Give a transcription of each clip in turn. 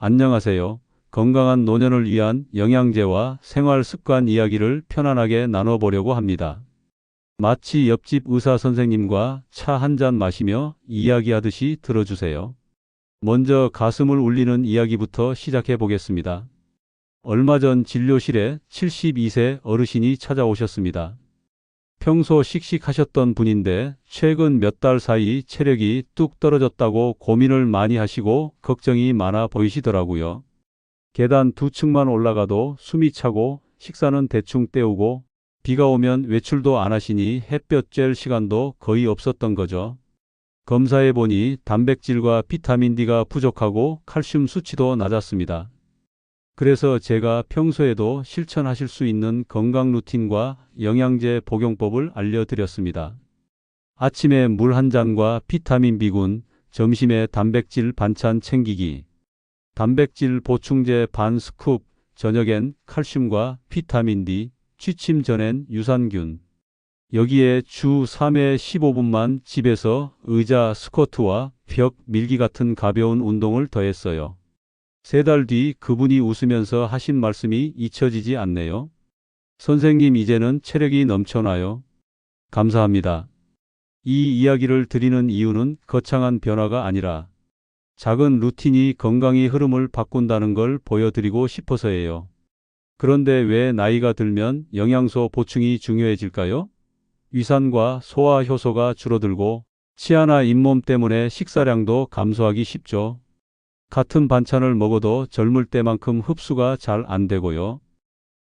안녕하세요. 건강한 노년을 위한 영양제와 생활 습관 이야기를 편안하게 나눠보려고 합니다. 마치 옆집 의사 선생님과 차 한 잔 마시며 이야기하듯이 들어주세요. 먼저 가슴을 울리는 이야기부터 시작해 보겠습니다. 얼마 전 진료실에 72세 어르신이 찾아오셨습니다. 평소 씩씩하셨던 분인데 최근 몇 달 사이 체력이 뚝 떨어졌다고 고민을 많이 하시고 걱정이 많아 보이시더라고요. 계단 2층만 올라가도 숨이 차고 식사는 대충 때우고 비가 오면 외출도 안 하시니 햇볕 쬐을 시간도 거의 없었던 거죠. 검사해 보니 단백질과 비타민 D가 부족하고 칼슘 수치도 낮았습니다. 그래서 제가 평소에도 실천하실 수 있는 건강 루틴과 영양제 복용법을 알려드렸습니다. 아침에 물 한 잔과 비타민 B군, 점심에 단백질 반찬 챙기기, 단백질 보충제 반 스쿱, 저녁엔 칼슘과 비타민 D, 취침 전엔 유산균. 여기에 주 3회 15분만 집에서 의자 스쿼트와 벽 밀기 같은 가벼운 운동을 더했어요. 3달 뒤 그분이 웃으면서 하신 말씀이 잊혀지지 않네요. 선생님, 이제는 체력이 넘쳐나요. 감사합니다. 이 이야기를 드리는 이유는 거창한 변화가 아니라 작은 루틴이 건강의 흐름을 바꾼다는 걸 보여드리고 싶어서예요. 그런데 왜 나이가 들면 영양소 보충이 중요해질까요? 위산과 소화 효소가 줄어들고 치아나 잇몸 때문에 식사량도 감소하기 쉽죠. 같은 반찬을 먹어도 젊을 때만큼 흡수가 잘 안 되고요.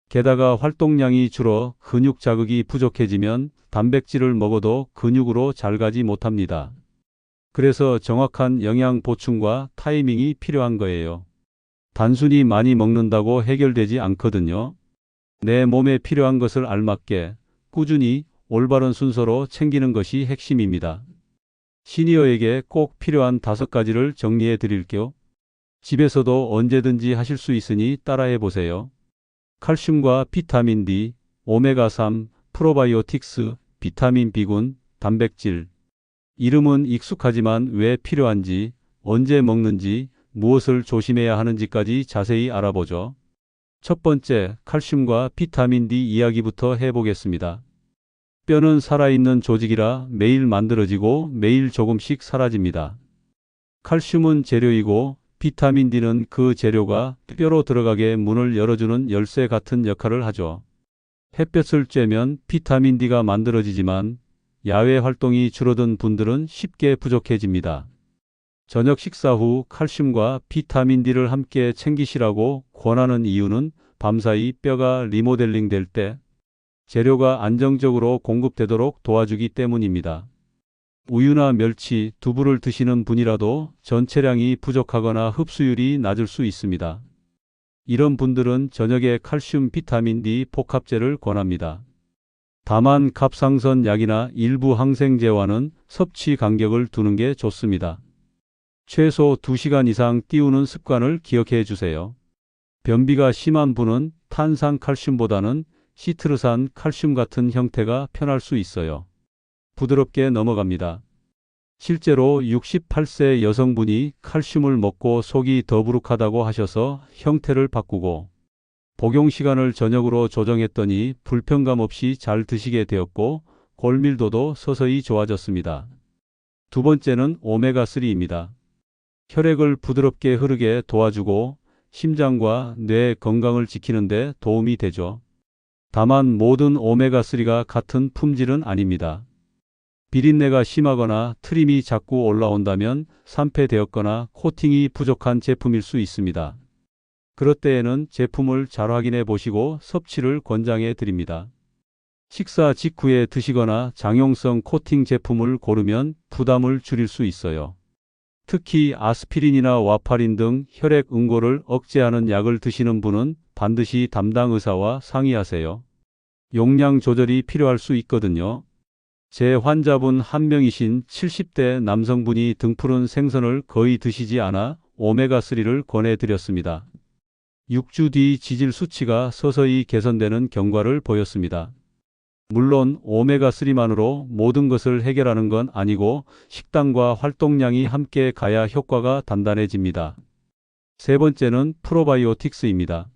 게다가 활동량이 줄어 근육 자극이 부족해지면 단백질을 먹어도 근육으로 잘 가지 못합니다. 그래서 정확한 영양 보충과 타이밍이 필요한 거예요. 단순히 많이 먹는다고 해결되지 않거든요. 내 몸에 필요한 것을 알맞게 꾸준히 올바른 순서로 챙기는 것이 핵심입니다. 시니어에게 꼭 필요한 5가지를 정리해 드릴게요. 집에서도 언제든지 하실 수 있으니 따라해 보세요. 칼슘과 비타민 D, 오메가3, 프로바이오틱스, 비타민 B군, 단백질. 이름은 익숙하지만 왜 필요한지, 언제 먹는지, 무엇을 조심해야 하는지까지 자세히 알아보죠. 첫 번째, 칼슘과 비타민 D 이야기부터 해보겠습니다. 뼈는 살아있는 조직이라 매일 만들어지고 매일 조금씩 사라집니다. 칼슘은 재료이고 비타민 D는 그 재료가 뼈로 들어가게 문을 열어주는 열쇠 같은 역할을 하죠. 햇볕을 쬐면 비타민 D가 만들어지지만 야외 활동이 줄어든 분들은 쉽게 부족해집니다. 저녁 식사 후 칼슘과 비타민 D를 함께 챙기시라고 권하는 이유는 밤사이 뼈가 리모델링 될 때 재료가 안정적으로 공급되도록 도와주기 때문입니다. 우유나 멸치, 두부를 드시는 분이라도 전체량이 부족하거나 흡수율이 낮을 수 있습니다. 이런 분들은 저녁에 칼슘 비타민 D 복합제를 권합니다. 다만 갑상선 약이나 일부 항생제와는 섭취 간격을 두는 게 좋습니다. 최소 2시간 이상 띄우는 습관을 기억해 주세요. 변비가 심한 분은 탄산 칼슘보다는 시트르산 칼슘 같은 형태가 편할 수 있어요. 부드럽게 넘어갑니다. 실제로 68세 여성분이 칼슘을 먹고 속이 더부룩하다고 하셔서 형태를 바꾸고 복용 시간을 저녁으로 조정했더니 불편감 없이 잘 드시게 되었고 골밀도도 서서히 좋아졌습니다. 두 번째는 오메가3입니다. 혈액을 부드럽게 흐르게 도와주고 심장과 뇌 건강을 지키는 데 도움이 되죠. 다만 모든 오메가3가 같은 품질은 아닙니다. 비린내가 심하거나 트림이 자꾸 올라온다면 산패되었거나 코팅이 부족한 제품일 수 있습니다. 그럴 때에는 제품을 잘 확인해 보시고 섭취를 권장해 드립니다. 식사 직후에 드시거나 장용성 코팅 제품을 고르면 부담을 줄일 수 있어요. 특히 아스피린이나 와파린 등 혈액 응고를 억제하는 약을 드시는 분은 반드시 담당 의사와 상의하세요. 용량 조절이 필요할 수 있거든요. 제 환자분 한 명이신 70대 남성분이 등푸른 생선을 거의 드시지 않아 오메가3를 권해드렸습니다. 6주 뒤 지질 수치가 서서히 개선되는 경과를 보였습니다. 물론 오메가3만으로 모든 것을 해결하는 건 아니고 식단과 활동량이 함께 가야 효과가 단단해집니다. 세 번째는 프로바이오틱스입니다.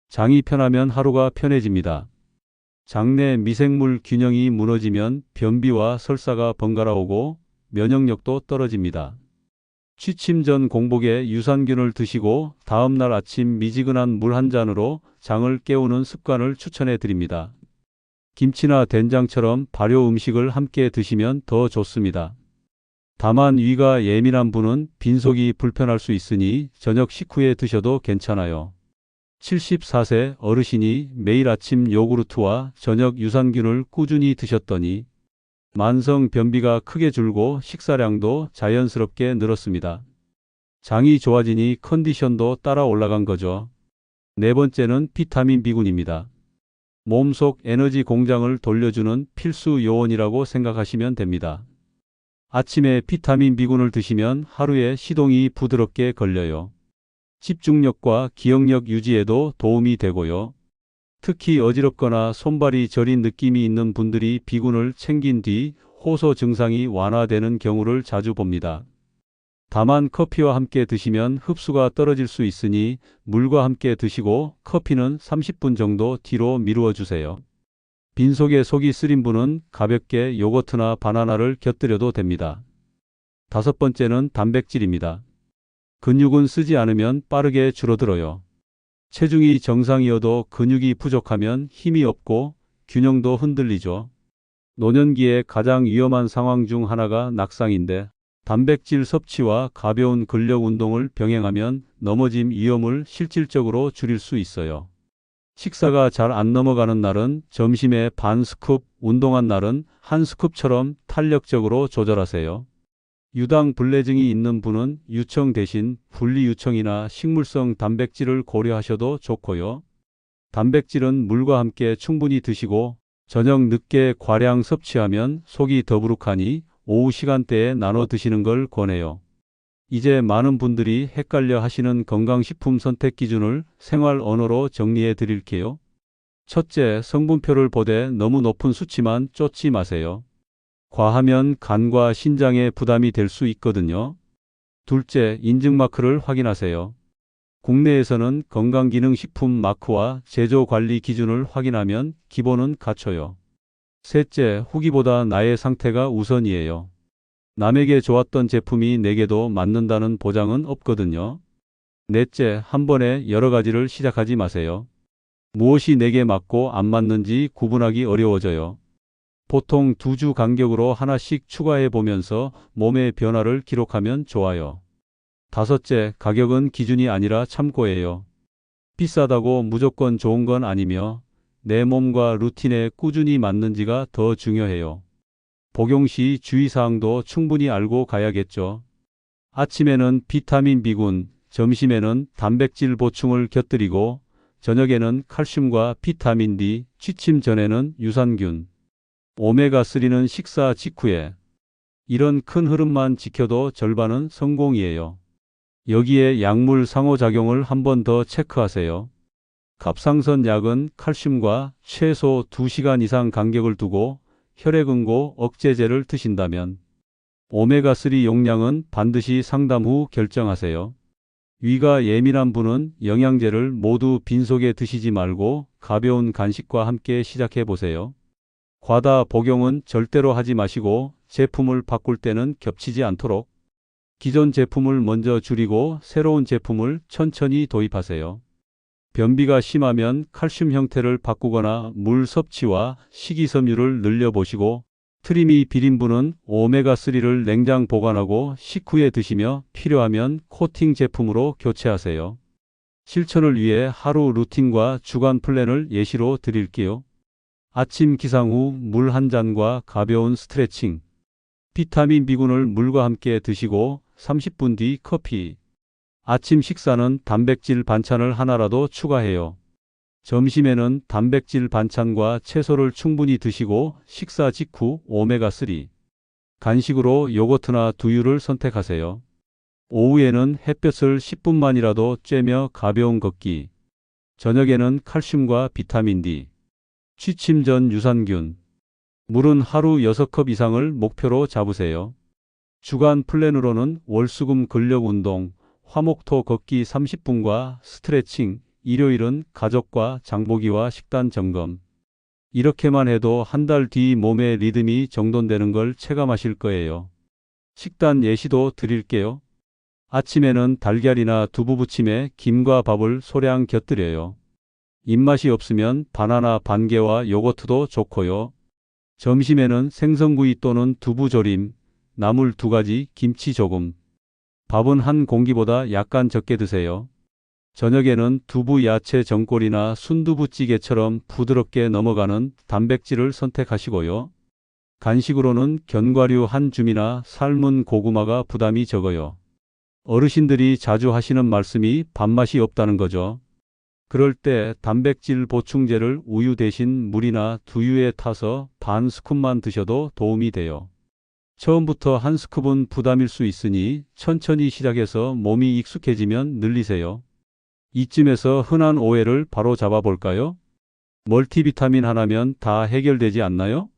장이 편하면 하루가 편해집니다. 장내 미생물 균형이 무너지면 변비와 설사가 번갈아 오고 면역력도 떨어집니다. 취침 전 공복에 유산균을 드시고 다음날 아침 미지근한 물 한 잔으로 장을 깨우는 습관을 추천해 드립니다. 김치나 된장처럼 발효 음식을 함께 드시면 더 좋습니다. 다만 위가 예민한 분은 빈속이 불편할 수 있으니 저녁 식후에 드셔도 괜찮아요. 74세 어르신이 매일 아침 요구르트와 저녁 유산균을 꾸준히 드셨더니 만성 변비가 크게 줄고 식사량도 자연스럽게 늘었습니다. 장이 좋아지니 컨디션도 따라 올라간 거죠. 네 번째는 비타민 B군입니다. 몸속 에너지 공장을 돌려주는 필수 요원이라고 생각하시면 됩니다. 아침에 비타민 B군을 드시면 하루에 시동이 부드럽게 걸려요. 집중력과 기억력 유지에도 도움이 되고요. 특히 어지럽거나 손발이 저린 느낌이 있는 분들이 B군을 챙긴 뒤 호소 증상이 완화되는 경우를 자주 봅니다. 다만 커피와 함께 드시면 흡수가 떨어질 수 있으니 물과 함께 드시고 커피는 30분 정도 뒤로 미루어 주세요. 빈속에 속이 쓰린 분은 가볍게 요거트나 바나나를 곁들여도 됩니다. 다섯 번째는 단백질입니다. 근육은 쓰지 않으면 빠르게 줄어들어요. 체중이 정상이어도 근육이 부족하면 힘이 없고 균형도 흔들리죠. 노년기에 가장 위험한 상황 중 하나가 낙상인데 단백질 섭취와 가벼운 근력 운동을 병행하면 넘어짐 위험을 실질적으로 줄일 수 있어요. 식사가 잘 안 넘어가는 날은 점심에 반 스쿱, 운동한 날은 한 스쿱처럼 탄력적으로 조절하세요. 유당 불내증이 있는 분은 유청 대신 분리유청이나 식물성 단백질을 고려하셔도 좋고요. 단백질은 물과 함께 충분히 드시고 저녁 늦게 과량 섭취하면 속이 더부룩하니 오후 시간대에 나눠 드시는 걸 권해요. 이제 많은 분들이 헷갈려 하시는 건강식품 선택 기준을 생활 언어로 정리해 드릴게요. 첫째, 성분표를 보되 너무 높은 수치만 쫓지 마세요. 과하면 간과 신장에 부담이 될 수 있거든요. 둘째, 인증마크를 확인하세요. 국내에서는 건강기능식품 마크와 제조관리 기준을 확인하면 기본은 갖춰요. 셋째, 후기보다 나의 상태가 우선이에요. 남에게 좋았던 제품이 내게도 맞는다는 보장은 없거든요. 넷째, 한 번에 여러 가지를 시작하지 마세요. 무엇이 내게 맞고 안 맞는지 구분하기 어려워져요. 보통 2주 간격으로 하나씩 추가해 보면서 몸의 변화를 기록하면 좋아요. 다섯째, 가격은 기준이 아니라 참고예요. 비싸다고 무조건 좋은 건 아니며 내 몸과 루틴에 꾸준히 맞는지가 더 중요해요. 복용 시 주의사항도 충분히 알고 가야겠죠. 아침에는 비타민 B군, 점심에는 단백질 보충을 곁들이고 저녁에는 칼슘과 비타민 D, 취침 전에는 유산균, 오메가3는 식사 직후에. 이런 큰 흐름만 지켜도 절반은 성공이에요. 여기에 약물 상호작용을 한 번 더 체크하세요. 갑상선 약은 칼슘과 최소 2시간 이상 간격을 두고 혈액응고 억제제를 드신다면 오메가3 용량은 반드시 상담 후 결정하세요. 위가 예민한 분은 영양제를 모두 빈속에 드시지 말고 가벼운 간식과 함께 시작해 보세요. 과다 복용은 절대로 하지 마시고 제품을 바꿀 때는 겹치지 않도록 기존 제품을 먼저 줄이고 새로운 제품을 천천히 도입하세요. 변비가 심하면 칼슘 형태를 바꾸거나 물 섭취와 식이섬유를 늘려보시고 트림이 비린 분은 오메가3를 냉장 보관하고 식후에 드시며 필요하면 코팅 제품으로 교체하세요. 실천을 위해 하루 루틴과 주간 플랜을 예시로 드릴게요. 아침 기상 후 물 한 잔과 가벼운 스트레칭. 비타민 B군을 물과 함께 드시고 30분 뒤 커피. 아침 식사는 단백질 반찬을 하나라도 추가해요. 점심에는 단백질 반찬과 채소를 충분히 드시고 식사 직후 오메가3. 간식으로 요거트나 두유를 선택하세요. 오후에는 햇볕을 10분만이라도 쬐며 가벼운 걷기. 저녁에는 칼슘과 비타민 D. 취침 전 유산균. 물은 하루 6컵 이상을 목표로 잡으세요. 주간 플랜으로는 월수금 근력 운동, 화목토 걷기 30분과 스트레칭, 일요일은 가족과 장보기와 식단 점검. 이렇게만 해도 한 달 뒤 몸의 리듬이 정돈되는 걸 체감하실 거예요. 식단 예시도 드릴게요. 아침에는 달걀이나 두부 부침에 김과 밥을 소량 곁들여요. 입맛이 없으면 바나나 반개와 요거트도 좋고요. 점심에는 생선구이 또는 두부조림, 나물 2가지, 김치 조금. 밥은 한 공기보다 약간 적게 드세요. 저녁에는 두부 야채 전골이나 순두부찌개처럼 부드럽게 넘어가는 단백질을 선택하시고요. 간식으로는 견과류 한 줌이나 삶은 고구마가 부담이 적어요. 어르신들이 자주 하시는 말씀이 밥맛이 없다는 거죠. 그럴 때 단백질 보충제를 우유 대신 물이나 두유에 타서 반 스쿱만 드셔도 도움이 돼요. 처음부터 한 스쿱은 부담일 수 있으니 천천히 시작해서 몸이 익숙해지면 늘리세요. 이쯤에서 흔한 오해를 바로 잡아볼까요? 멀티비타민 하나면 다 해결되지 않나요?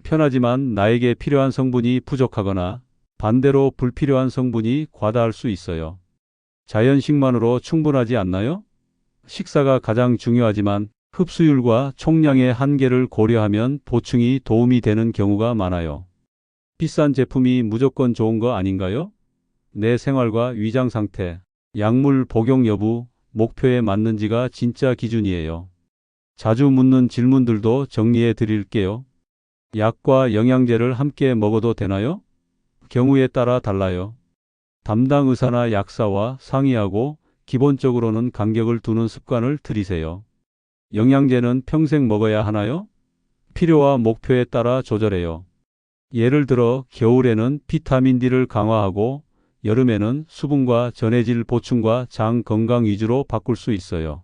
편하지만 나에게 필요한 성분이 부족하거나 반대로 불필요한 성분이 과다할 수 있어요. 자연식만으로 충분하지 않나요? 식사가 가장 중요하지만 흡수율과 총량의 한계를 고려하면 보충이 도움이 되는 경우가 많아요. 비싼 제품이 무조건 좋은 거 아닌가요? 내 생활과 위장 상태, 약물 복용 여부, 목표에 맞는지가 진짜 기준이에요. 자주 묻는 질문들도 정리해 드릴게요. 약과 영양제를 함께 먹어도 되나요? 경우에 따라 달라요. 담당 의사나 약사와 상의하고 기본적으로는 간격을 두는 습관을 들이세요. 영양제는 평생 먹어야 하나요? 필요와 목표에 따라 조절해요. 예를 들어 겨울에는 비타민 D를 강화하고 여름에는 수분과 전해질 보충과 장 건강 위주로 바꿀 수 있어요.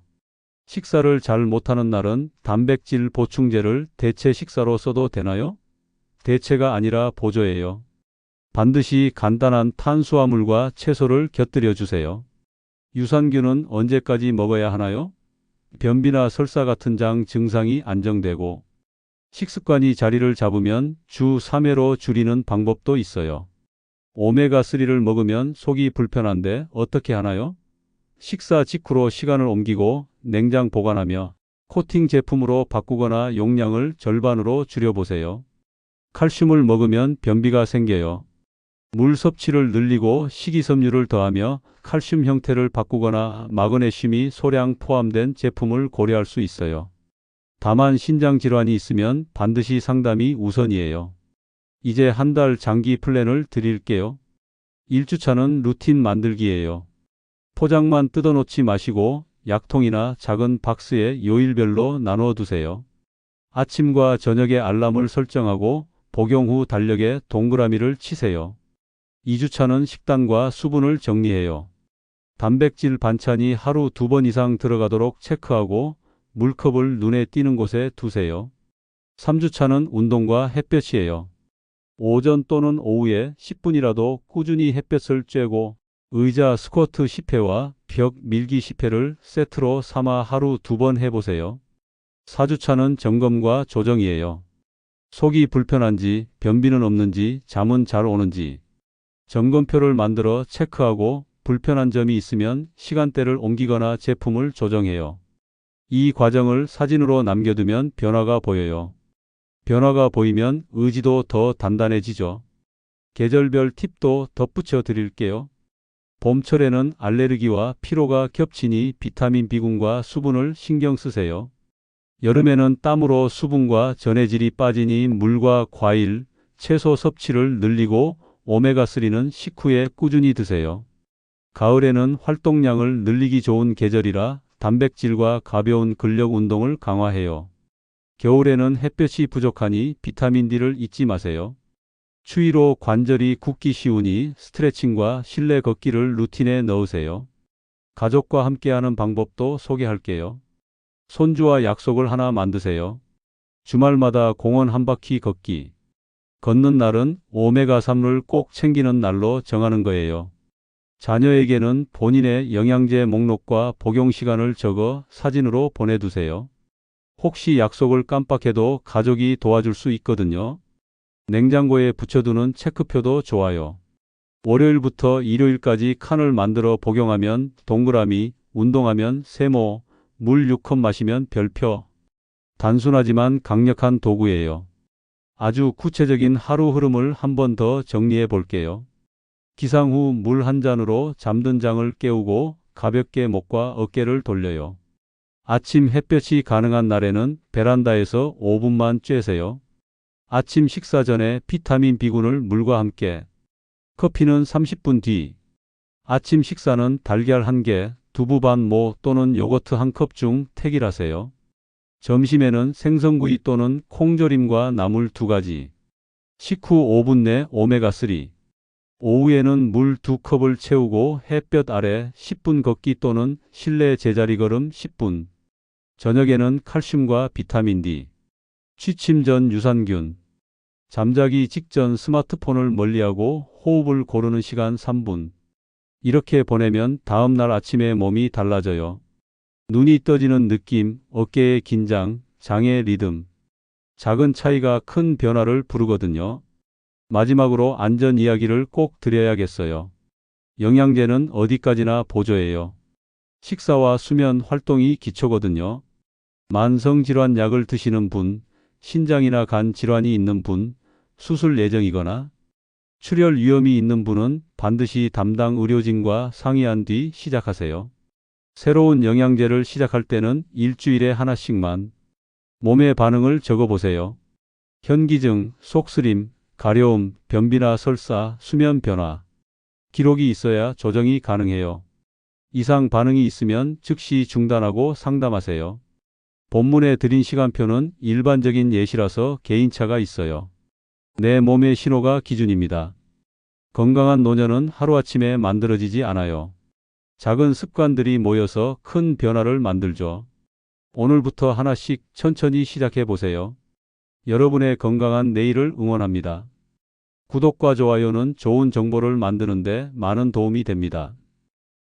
식사를 잘 못하는 날은 단백질 보충제를 대체 식사로 써도 되나요? 대체가 아니라 보조예요. 반드시 간단한 탄수화물과 채소를 곁들여 주세요. 유산균은 언제까지 먹어야 하나요? 변비나 설사 같은 장 증상이 안정되고 식습관이 자리를 잡으면 주 3회로 줄이는 방법도 있어요. 오메가3를 먹으면 속이 불편한데 어떻게 하나요? 식사 직후로 시간을 옮기고 냉장 보관하며 코팅 제품으로 바꾸거나 용량을 절반으로 줄여보세요. 칼슘을 먹으면 변비가 생겨요. 물 섭취를 늘리고 식이섬유를 더하며 칼슘 형태를 바꾸거나 마그네슘이 소량 포함된 제품을 고려할 수 있어요. 다만 신장 질환이 있으면 반드시 상담이 우선이에요. 이제 한 달 장기 플랜을 드릴게요. 1주차는 루틴 만들기예요. 포장만 뜯어놓지 마시고 약통이나 작은 박스에 요일별로 나누어 두세요. 아침과 저녁에 알람을 설정하고 복용 후 달력에 동그라미를 치세요. 2주차는 식단과 수분을 정리해요. 단백질 반찬이 하루 2번 이상 들어가도록 체크하고 물컵을 눈에 띄는 곳에 두세요. 3주차는 운동과 햇볕이에요. 오전 또는 오후에 10분이라도 꾸준히 햇볕을 쬐고 의자 스쿼트 10회와 벽 밀기 10회를 세트로 삼아 하루 2번 해보세요. 4주차는 점검과 조정이에요. 속이 불편한지, 변비는 없는지, 잠은 잘 오는지 점검표를 만들어 체크하고 불편한 점이 있으면 시간대를 옮기거나 제품을 조정해요. 이 과정을 사진으로 남겨두면 변화가 보여요. 변화가 보이면 의지도 더 단단해지죠. 계절별 팁도 덧붙여 드릴게요. 봄철에는 알레르기와 피로가 겹치니 비타민 B군과 수분을 신경 쓰세요. 여름에는 땀으로 수분과 전해질이 빠지니 물과 과일, 채소 섭취를 늘리고 오메가3는 식후에 꾸준히 드세요. 가을에는 활동량을 늘리기 좋은 계절이라 단백질과 가벼운 근력 운동을 강화해요. 겨울에는 햇볕이 부족하니 비타민 D를 잊지 마세요. 추위로 관절이 굳기 쉬우니 스트레칭과 실내 걷기를 루틴에 넣으세요. 가족과 함께하는 방법도 소개할게요. 손주와 약속을 하나 만드세요. 주말마다 공원 한 바퀴 걷기. 걷는 날은 오메가3를 꼭 챙기는 날로 정하는 거예요. 자녀에게는 본인의 영양제 목록과 복용 시간을 적어 사진으로 보내두세요. 혹시 약속을 깜빡해도 가족이 도와줄 수 있거든요. 냉장고에 붙여두는 체크표도 좋아요. 월요일부터 일요일까지 칸을 만들어 복용하면 동그라미, 운동하면 세모, 물 6컵 마시면 별표. 단순하지만 강력한 도구예요. 아주 구체적인 하루 흐름을 한 번 더 정리해 볼게요. 기상 후 물 한 잔으로 잠든 장을 깨우고 가볍게 목과 어깨를 돌려요. 아침 햇볕이 가능한 날에는 베란다에서 5분만 쬐세요. 아침 식사 전에 비타민 B군을 물과 함께. 커피는 30분 뒤. 아침 식사는 달걀 1개, 두부 반 모 또는 요거트 1컵 중 택일하세요. 점심에는 생선구이 또는 콩조림과 나물 2가지. 식후 5분 내 오메가3. 오후에는 물 2컵을 채우고 햇볕 아래 10분 걷기 또는 실내 제자리 걸음 10분. 저녁에는 칼슘과 비타민 D. 취침 전 유산균. 잠자기 직전 스마트폰을 멀리하고 호흡을 고르는 시간 3분. 이렇게 보내면 다음날 아침에 몸이 달라져요. 눈이 떠지는 느낌, 어깨의 긴장, 장의 리듬. 작은 차이가 큰 변화를 부르거든요. 마지막으로 안전 이야기를 꼭 드려야겠어요. 영양제는 어디까지나 보조예요. 식사와 수면 활동이 기초거든요. 만성질환 약을 드시는 분, 신장이나 간 질환이 있는 분, 수술 예정이거나 출혈 위험이 있는 분은 반드시 담당 의료진과 상의한 뒤 시작하세요. 새로운 영양제를 시작할 때는 일주일에 하나씩만. 몸의 반응을 적어보세요. 현기증, 속쓰림, 가려움, 변비나 설사, 수면 변화. 기록이 있어야 조정이 가능해요. 이상 반응이 있으면 즉시 중단하고 상담하세요. 본문에 드린 시간표는 일반적인 예시라서 개인차가 있어요. 내 몸의 신호가 기준입니다. 건강한 노년은 하루아침에 만들어지지 않아요. 작은 습관들이 모여서 큰 변화를 만들죠. 오늘부터 하나씩 천천히 시작해 보세요. 여러분의 건강한 내일을 응원합니다. 구독과 좋아요는 좋은 정보를 만드는데 많은 도움이 됩니다.